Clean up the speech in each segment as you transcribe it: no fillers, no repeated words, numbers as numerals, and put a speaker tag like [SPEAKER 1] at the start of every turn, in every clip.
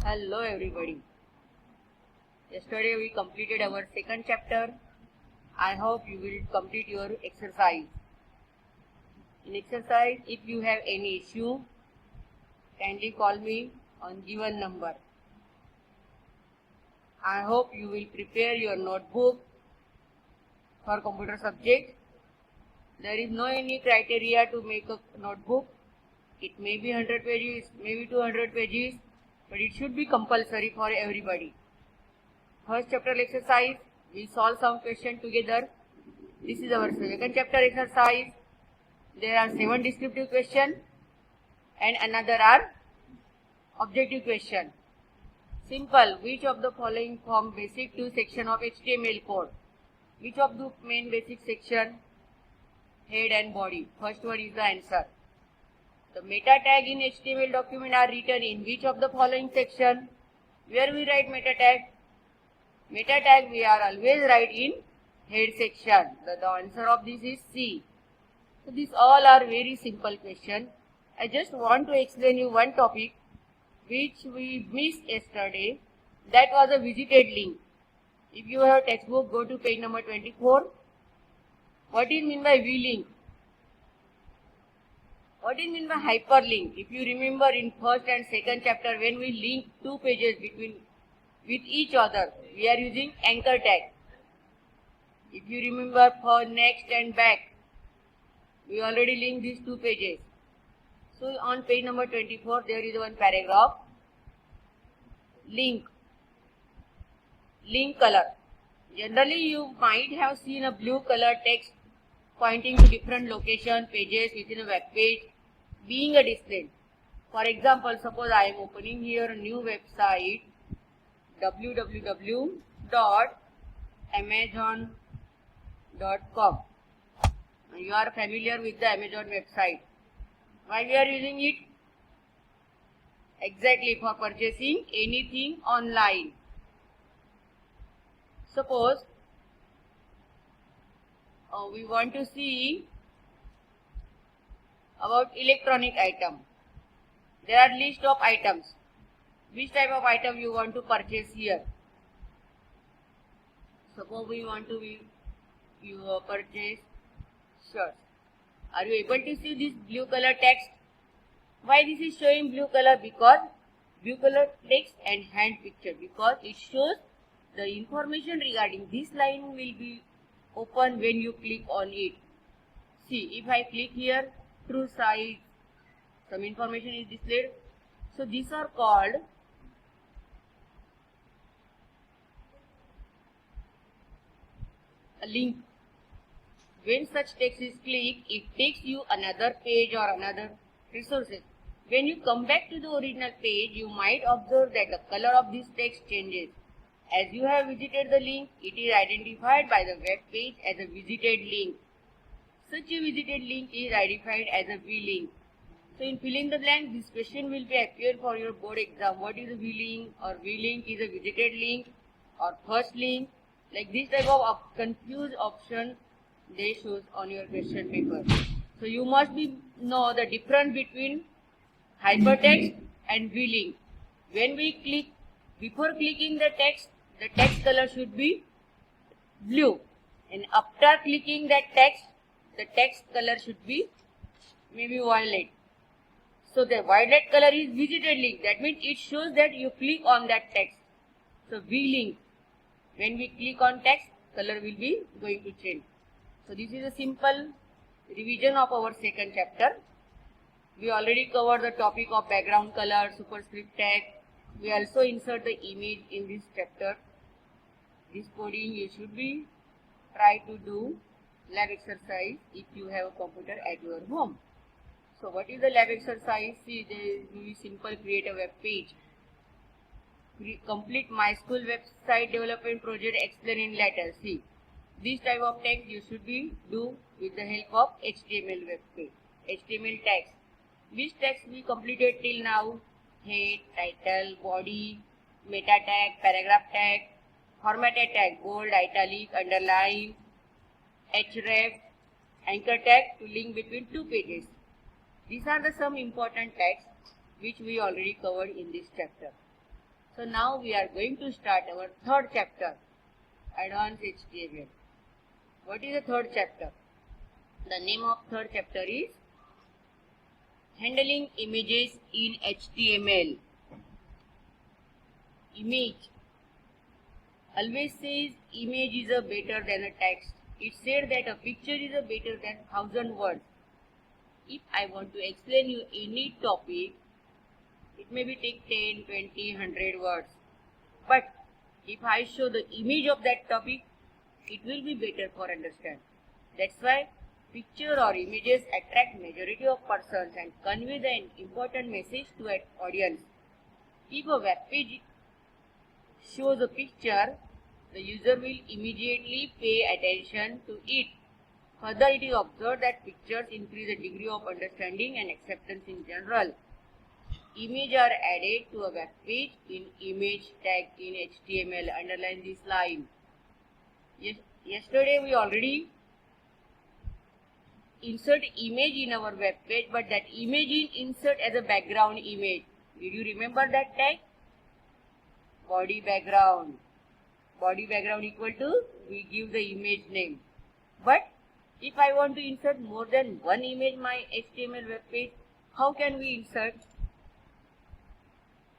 [SPEAKER 1] Hello everybody. Yesterday we completed our second chapter. I hope you will complete your exercise. In exercise, if you have any issue, kindly call me on given number. I hope you will prepare your notebook for computer subject. There is no any criteria to make a notebook. It may be 100 pages, maybe 200 pages, but it should be compulsory for everybody. First chapter exercise, we solve some question together. This is our second chapter exercise. There are 7 descriptive question and another are objective question. Simple. Which of the following form basic 2 section of HTML code? Which of the main basic section? Head and body. First one is the answer. The meta tag in HTML document are written in which of the following section? Where we write meta tag? Meta tag we are always write in head section. The answer of this is C. So these all are very simple question. I just want to explain you one topic which we missed yesterday. That was a visited link. If you have textbook, go to page number 24. What is mean by v-link? What is mean by hyperlink? If you remember in first and second chapter, when we link 2 pages with each other, we are using anchor tag. If you remember for next and back, we already linked these 2 pages. So on page number 24, there is one paragraph. Link color. Generally, you might have seen a blue color text pointing to different location pages within a web page being a display. For example, suppose I am opening here a new website www.amazon.com. You are familiar with the Amazon website. Why we are using it? Exactly for purchasing anything online. Suppose we want to see about electronic item. There are list of items. Which type of item you want to purchase here? Suppose we want to purchase shirts. Are you able to see this blue color text? Why this is showing blue color? Because blue color text and hand picture. Because it shows the information regarding this line will be open when you click on it. See, if I click here, true size, some information is displayed. So these are called a link. When such text is clicked, it takes you another page or another resources. When you come back to the original page, you might observe that the color of this text changes. As you have visited the link, it is identified by the web page as a visited link. Such a visited link is identified as a v-link. So in filling the blank, this question will be appear for your board exam. What is a v-link? Or v-link is a visited link or first link. Like this type of confused option they shows on your question paper. So you must know the difference between hypertext and v-link. When we click, before clicking the text color should be blue, and after clicking that text, the text color should be maybe violet. So the violet color is visited link. That means it shows that you click on that text. So v-link. When we click on text, color will be going to change. So this is a simple revision of our second chapter. We already covered the topic of background color, superscript tag. We also insert the image in this chapter. This coding you should be try to do lab exercise if you have a computer at your home. So what is the lab exercise? See, we simple create a web page. Complete my school website development project explain in letter. See, this type of text you should be do with the help of HTML web page. HTML tags. Which text we completed till now? Head, title, body, meta tag, paragraph tag, formatted tag, bold, italic, underline, href, anchor tag to link between 2 pages. These are the some important tags which we already covered in this chapter. So now we are going to start our third chapter, Advanced HTML. What is the third chapter? The name of third chapter is Handling Images in HTML. Image. Always says image is a better than a text. It said that a picture is a better than 1,000 words. If I want to explain you any topic, it may be take 10, 20, 100 words. But if I show the image of that topic, it will be better for understand. That's why picture or images attract majority of persons and convey the important message to an audience. If a web page shows a picture, the user will immediately pay attention to it. Further, it is observed that pictures increase the degree of understanding and acceptance in general. Images are added to a web page in image tag in HTML. Underline this line. Yesterday we already insert image in our web page, but that image is insert as a background image. Did you remember that tag? Body background. Body background equal to, we give the image name. But if I want to insert more than one image my HTML web page, how can we insert?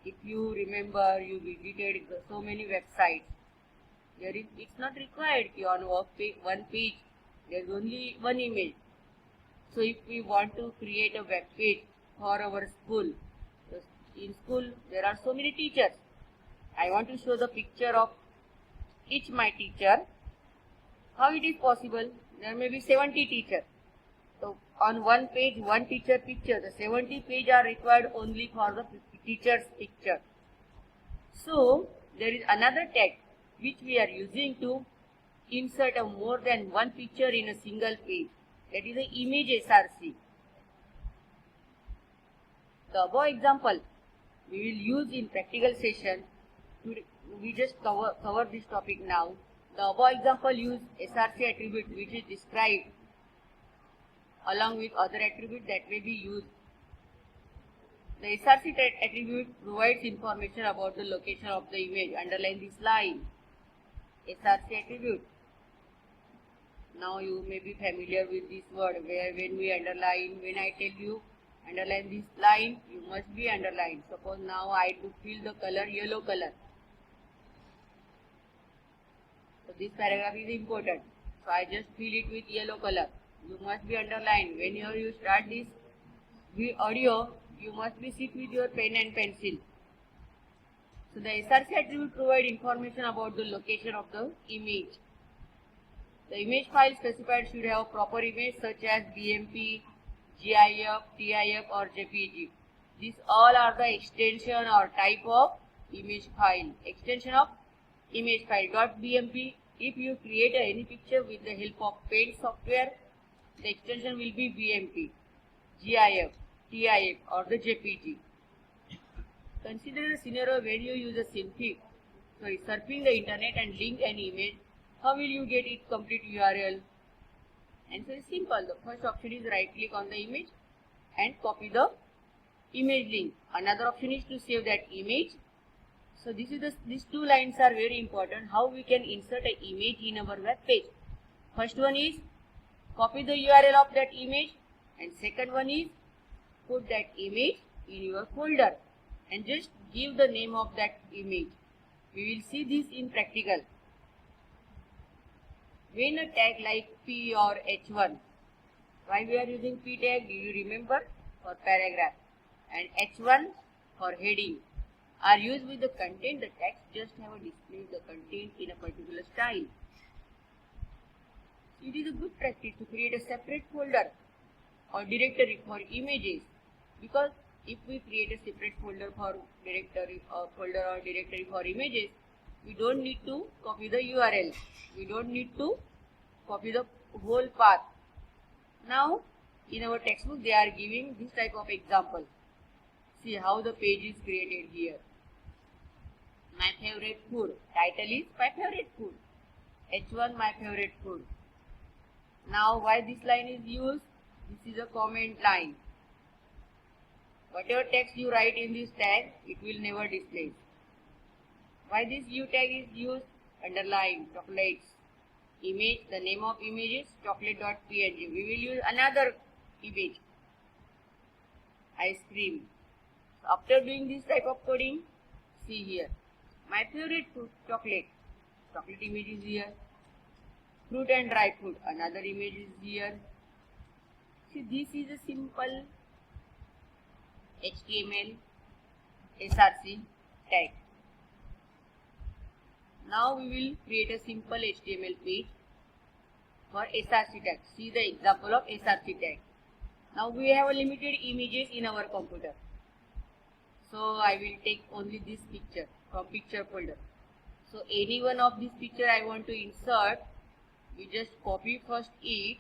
[SPEAKER 1] If you remember, you visited so many websites. It's not required on one page there is only one image. So if we want to create a web page for our school, so in school there are so many teachers. I want to show the picture of each my teacher. How it is possible? There may be 70 teachers. So on one page, one teacher picture. The 70 pages are required only for the teacher's picture. So there is another tag which we are using to insert a more than one picture in a single page. That is the image SRC. The above example we will use in practical session. We just cover this topic now. The above example use SRC attribute which is described along with other attributes that may be used. The SRC attribute provides information about the location of the image. Underline this line. SRC attribute. Now you may be familiar with this word where when we underline, when I tell you underline this line, you must be underlined. Suppose now I to fill the color yellow color. So this paragraph is important. So I just fill it with yellow color. You must be underlined. Whenever you start this audio, you must be sit with your pen and pencil. So the SRC attribute provide information about the location of the image. The image file specified should have proper image such as BMP, GIF, TIF or JPG. These all are the extension or type of image file. Extension of image file .bmp. If you create any picture with the help of Paint software, the extension will be BMP, GIF, TIF or the JPG. Consider a scenario when you use a surfing the internet and link an image. How will you get its complete URL? Answer is simple. The first option is right click on the image and copy the image link. Another option is to save that image. So these two lines are very important. How we can insert an image in our web page. First one is copy the URL of that image, and second one is put that image in your folder and just give the name of that image. We will see this in practical. When a tag like P or H1, why we are using P tag? Do you remember? For paragraph, and H1 for heading are used with the content. The text just have a display the content in a particular style. It is a good practice to create a separate folder or directory for images, because if we create a separate folder for directory or directory for images, we don't need to copy the URL. We don't need to copy the whole path. Now, in our textbook, they are giving this type of example. See how the page is created here. My favorite food. Title is my favorite food. H1 my favorite food. Now, why this line is used? This is a comment line. Whatever text you write in this tag, it will never display. Why this U tag is used? Underline chocolates. Image, the name of image is chocolate.png. We will use another image, ice cream. So after doing this type of coding, see here, my favorite fruit, chocolate. Chocolate image is here. Fruit and dry fruit, another image is here. See, this is a simple HTML src tag. Now we will create a simple HTML page for src tag. See the example of src tag. Now we have a limited images in our computer. So I will take only this picture from picture folder. So any one of this picture I want to insert, we just copy first it,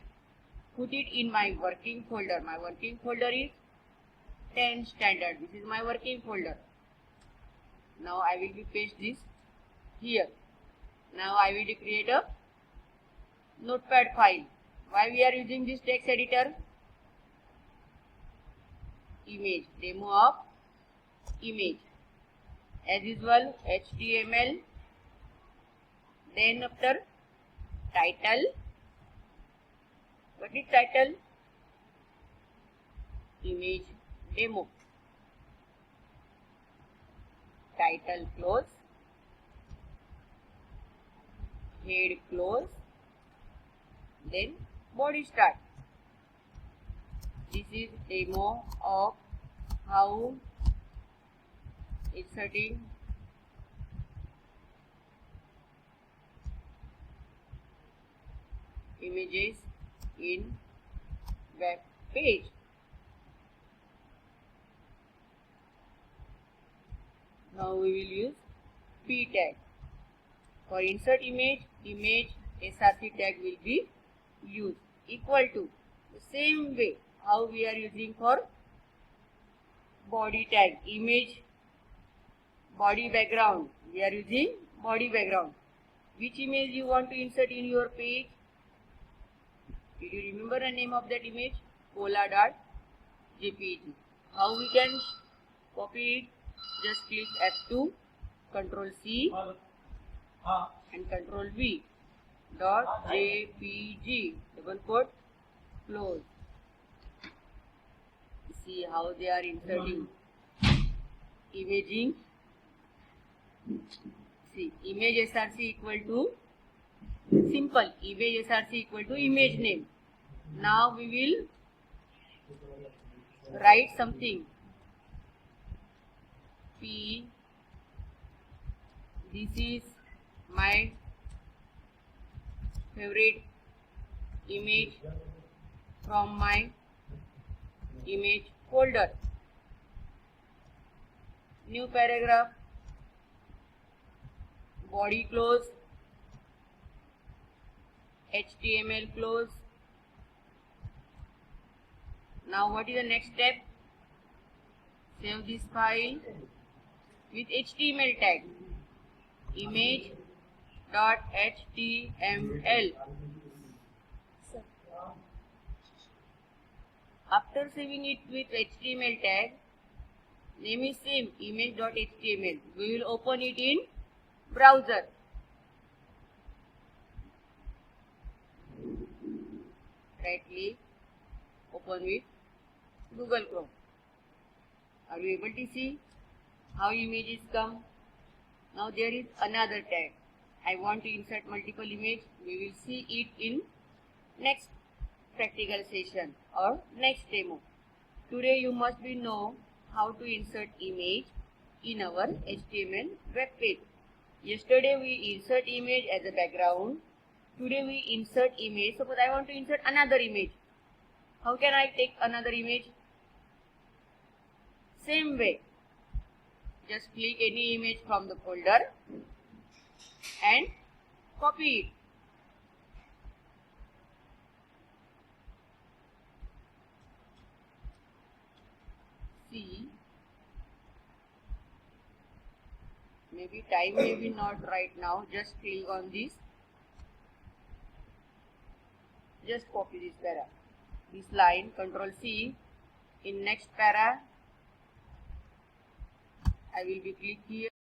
[SPEAKER 1] put it in my working folder. My working folder is 10 standard. This is my working folder. Now I will be paste this here. Now I will create a notepad file. Why we are using this text editor? Image, demo of image. As usual, HTML, then after title. What is title? Image demo. Title close. Head close. Then body start. This is demo of how inserting images in web page. Now we will use p tag. For insert image, image src tag will be used, equal to the same way how we are using for body tag, image body background. We are using body background. Which image you want to insert in your page? Did you remember the name of that image? Cola.jpg. How we can copy it? Just click F2, Ctrl C and Ctrl V. .jpg, double quote, close. See how they are inserting imaging. See, image src equal to simple image src equal to image name. Now we will write something. P, this is my favorite image from my image folder. New paragraph. Body close. HTML close. Now what is the next step? Save this file with HTML tag. Image.html. After saving it with HTML tag, name is same, image.html. We will open it in browser. Right click, open with Google Chrome. Are you able to see how images come? Now there is another tag. I want to insert multiple images. We will see it in next practical session or next demo. Today you must know how to insert image in our HTML web page. Yesterday we insert image as a background. Today we insert image. Suppose I want to insert another image. How can I take another image? Same way. Just click any image from the folder and copy it. See, maybe time may be not right now. Just click on this. Just copy this para. This line, Ctrl C. In next para, I will be click here.